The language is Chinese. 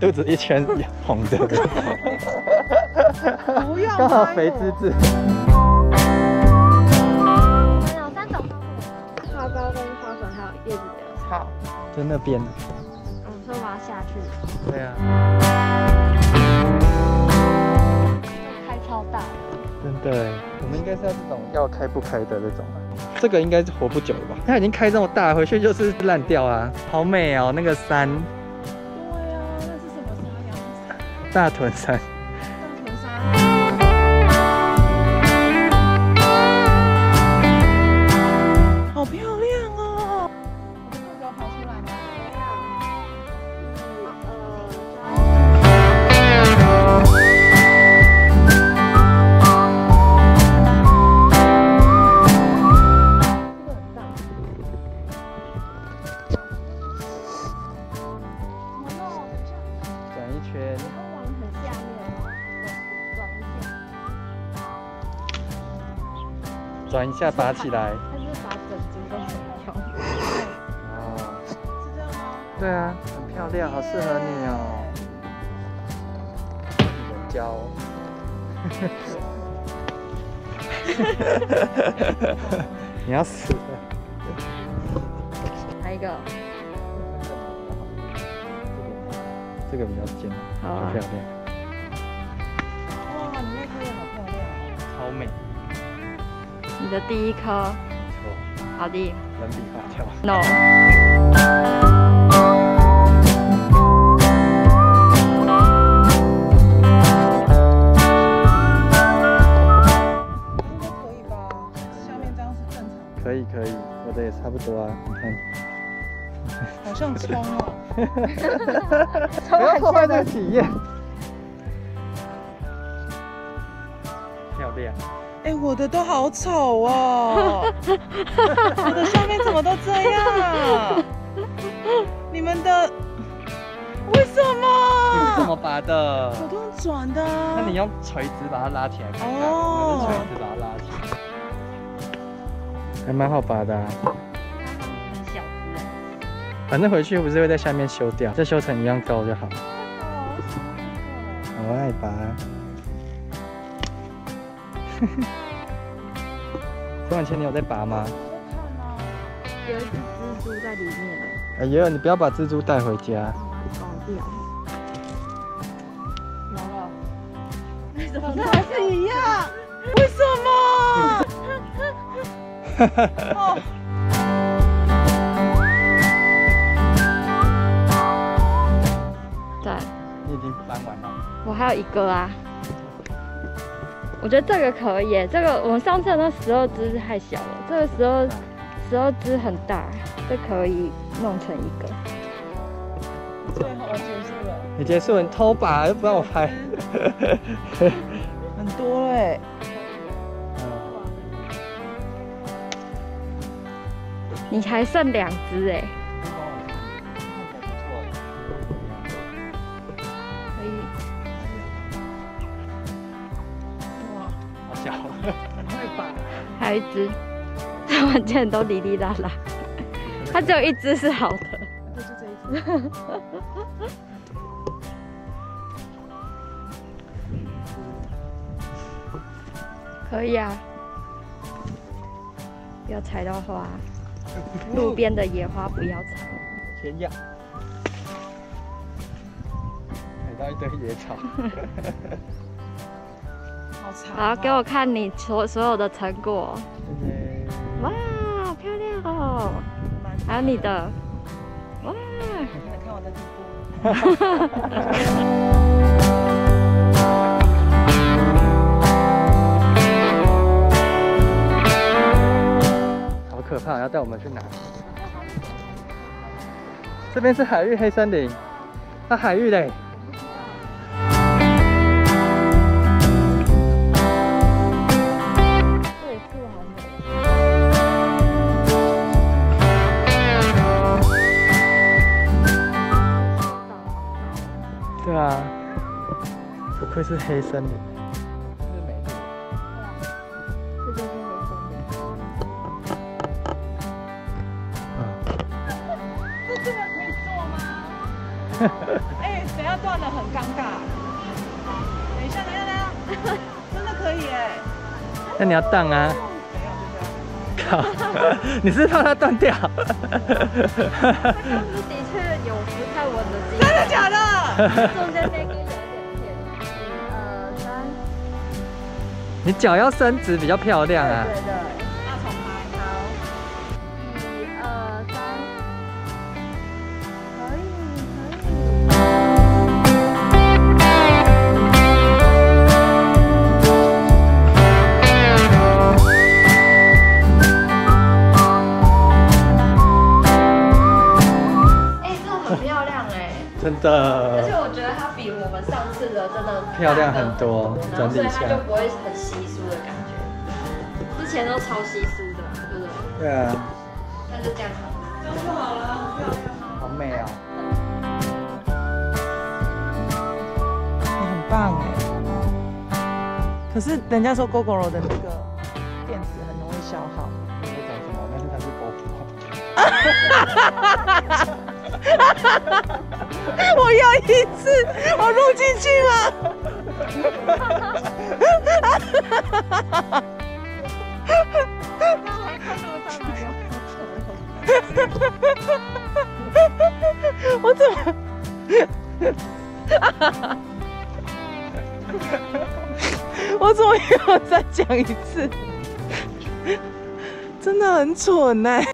肚子一圈红的。不要，刚好肥滋滋。有3种花苞跟花粉还有叶子的。好，在那边。所以我要下去。对啊。开超大。真的哎，我们应该是要这种要开不开的这种啊。这个应该是活不久了吧？它已经开这么大，回去就是烂掉啊。好美哦，那个山。对啊，那是什么山呀？大屯山。大屯山。好漂亮哦！我的兔子要跑出来吗？转一下，拔起来。它是把整株都剪掉。哦，是这样吗？对啊，很漂亮，好适合你哦。人胶。你要死了。哪一个？这个比较尖，好啊好漂亮。哇，你那颗也好漂亮哦。超美。你的第一颗。错。好的。人比发条。No。应该可以吧？下面这样是正常。可以，我的也差不多啊，你看。好像葱哦。不要破坏这个体验。漂亮。哎，我的都好丑哦！我的下面怎么都这样？你们的为什么？你是怎么拔的？我都用转的啊。那你用垂直把它拉起来看看。哦。我们是垂直把它拉起来。还蛮好拔的啊。很小只。反正回去不是会在下面修掉，再修成一样高就好。我爱拔。陈婉倩，你有在拔吗？有一只蜘蛛在里面。哎呀，你不要把蜘蛛带回家。搞掉。有了。为什么还是一样？为什么？哦。对。你已经搬完了。我还有一个啊。我觉得这个可以，这个我们上次的那12只太小了，这个12只很大，这可以弄成一个。最后结束了。你结束了，你偷拔又不让我拍。很多哎。你还剩2只哎。可以。小，很会拔。还有一只，这完全都哩哩啦啦，它只有一只是好的。对，就这一只。可以啊，不要踩到花，路边的野花不要踩。先要，踩到一堆野草。好，给我看你所有的成果。哇，好漂亮哦！还有你的，哇！来看我的底部。好可怕！要带我们去哪？这边是海域黑森林，那海域嘞？对啊，不愧是黑森林。是美丽。这边是黑森林。这个可以做吗？哎，谁要断很尴尬。等一下，真的可以哎。那你要荡啊？没有，就这样。靠，你是怕它断掉？它当时的确有不太稳的地方。真的假的？中间那根有点偏。1、2、3。你脚要伸直比较漂亮啊。对。那重来。好。1、2、3。可以。很漂亮哎，真的。而且我觉得它比我们上次的真的漂亮很多，然后所以它就不会很稀疏的感觉。之前都超稀疏的，对不对？对啊。那就这样好，这样就好了，好美哦。你很棒哎。可是人家说 GoGoRo 的那个电池很容易消耗。你在讲什么？但是它是 GoPro。我要一次，我录进去了。我怎么？我怎么又要再讲一次？真的很蠢哎。